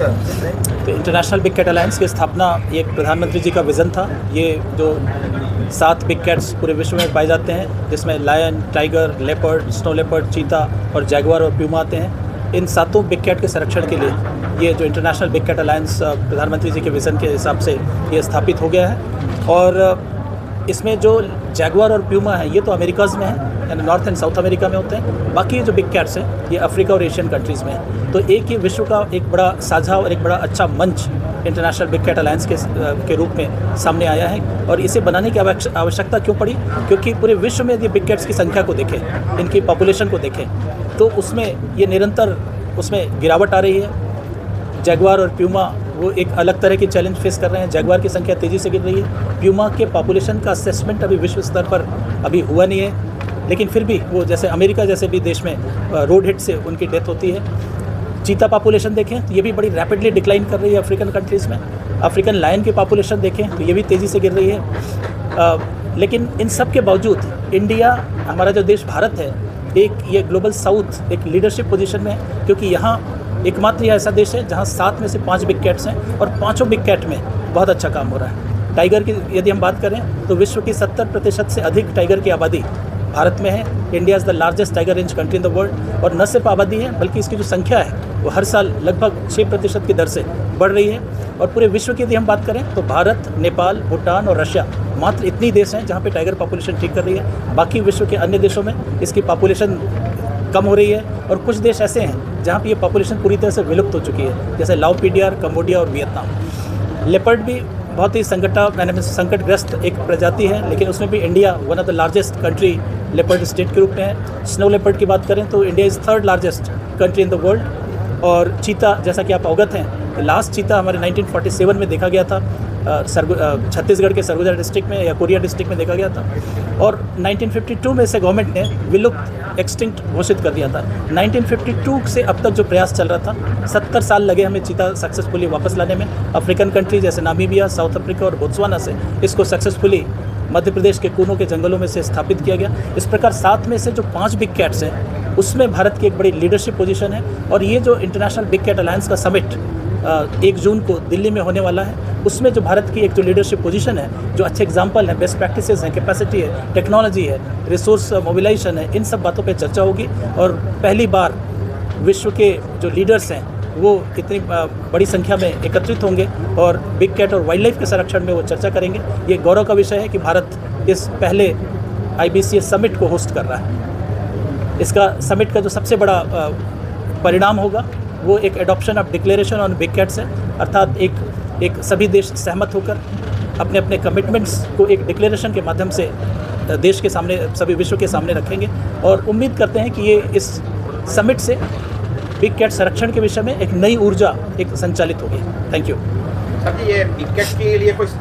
तो international big cat alliance की स्थापना ये प्रधानमंत्री जी का विज़न था। ये जो 7 बिग कैट्स पूरे विश्व में पाए जाते हैं, जिसमें lion, tiger, leopard, snow leopard, cheetah और जैगुआर और प्यूमा आते हैं। इन 7 बिग कैट के संरक्षण के लिए ये जो इंटरनेशनल बिग कैट अलायंस प्रधानमंत्री जी के विज़न के हिसाब से ये स्थापित हो गया है। और इसमें जो जैगुआर और प्यूमा है ये तो अमेरिकाज़ में है, यानी नॉर्थ एंड साउथ अमेरिका में होते हैं। बाकी जो बिग कैट्स हैं ये अफ्रीका और एशियन कंट्रीज़ में हैं। तो एक ही विश्व का एक बड़ा साझा और एक बड़ा अच्छा मंच इंटरनेशनल बिग कैट अलायंस के रूप में सामने आया है। और इसे बनाने की आवश्यकता क्यों पड़ी? क्योंकि पूरे विश्व में यदि बिग कैट्स की संख्या को देखें, इनकी पॉपुलेशन को देखें, तो उसमें ये निरंतर उसमें गिरावट आ रही है। जैगुआर और प्यूमा वो एक अलग तरह की चैलेंज फेस कर रहे हैं। जैगुआर की संख्या तेज़ी से गिर रही है। प्यूमा के पॉपुलेशन का असेसमेंट अभी विश्व स्तर पर अभी हुआ नहीं है, लेकिन फिर भी वो जैसे अमेरिका जैसे भी देश में रोड हिट से उनकी डेथ होती है। चीता पॉपुलेशन देखें तो ये भी बड़ी रैपिडली डिक्लाइन कर रही है अफ्रीकन कंट्रीज़ में। अफ्रीकन लायन की पॉपुलेशन देखें तो ये भी तेज़ी से गिर रही है। लेकिन इन सब के बावजूद इंडिया, हमारा जो देश भारत है, एक ये ग्लोबल साउथ एक लीडरशिप पोजीशन में है, क्योंकि यहाँ एकमात्र यह ऐसा देश है जहाँ 7 में से 5 बिग कैट्स हैं और पाँचों बिग कैट में बहुत अच्छा काम हो रहा है। टाइगर की यदि हम बात करें तो विश्व की 70% से अधिक टाइगर की आबादी भारत में है। India is the largest tiger range country in the world. और न सिर्फ आबादी है बल्कि इसकी जो संख्या है वो हर साल लगभग 6% की दर से बढ़ रही है। और पूरे विश्व की यदि हम बात करें तो भारत, नेपाल, भूटान और रशिया मात्र इतनी देश हैं जहाँ पे टाइगर पॉपुलेशन ठीक कर रही है। बाकी विश्व के अन्य देशों में इसकी पॉपुलेशन कम हो रही है। और कुछ देश ऐसे हैं जहाँ पे ये पॉपुलेशन पूरी तरह से विलुप्त हो चुकी है, जैसे लाओ पीडियार, कम्बोडिया और वियतनाम। लेपर्ड भी बहुत ही संकटग्रस्त एक प्रजाति है, लेकिन उसमें भी India one of the largest country leopard state के रूप में है। स्नो लेपर्ड की बात करें तो India is 3rd largest country in the world. और चीता, जैसा कि आप अवगत हैं, लास्ट चीता हमारे 1947 में देखा गया था, छत्तीसगढ़ के सरगुजा डिस्ट्रिक्ट में या कोरिया डिस्ट्रिक्ट में देखा गया था। और 1952 में से गवर्नमेंट ने विलुप्त एक्सटिंक्ट घोषित कर दिया था। 1952 से अब तक जो प्रयास चल रहा था, 70 साल लगे हमें चीता सक्सेसफुली वापस लाने में। अफ्रीकन कंट्री जैसे नामीबिया, साउथ अफ्रीका और बोत्सवाना से इसको सक्सेसफुली मध्य प्रदेश के कूनों के जंगलों में से स्थापित किया गया। इस प्रकार 7 में से जो 5 बिग कैट्स हैं उसमें भारत की एक बड़ी लीडरशिप पोजीशन है। और ये जो इंटरनेशनल बिग कैट अलायंस का समिट 1 जून को दिल्ली में होने वाला है, उसमें जो भारत की एक जो लीडरशिप पोजीशन है, जो अच्छे एग्जांपल हैं, बेस्ट प्रैक्टिसेस हैं, कैपेसिटी है, टेक्नोलॉजी है, रिसोर्स मोबिलाइजेशन है, इन सब बातों पे चर्चा होगी। और पहली बार विश्व के जो लीडर्स हैं वो इतनी बड़ी संख्या में एकत्रित होंगे और बिग कैट और वाइल्ड लाइफ के संरक्षण में वो चर्चा करेंगे। ये गौरव का विषय है कि भारत इस पहले IBCS समिट को होस्ट कर रहा है। इसका समिट का जो सबसे बड़ा परिणाम होगा वो एक adoption of declaration on big cats है, अर्थात एक सभी देश सहमत होकर अपने अपने कमिटमेंट्स को एक डिक्लेरेशन के माध्यम से देश के सामने, सभी विश्व के सामने रखेंगे। और उम्मीद करते हैं कि ये इस समिट से बिग कैट संरक्षण के विषय में एक नई ऊर्जा एक संचालित होगी। Thank you. सर जी, ये बिग कैट के लिए कोई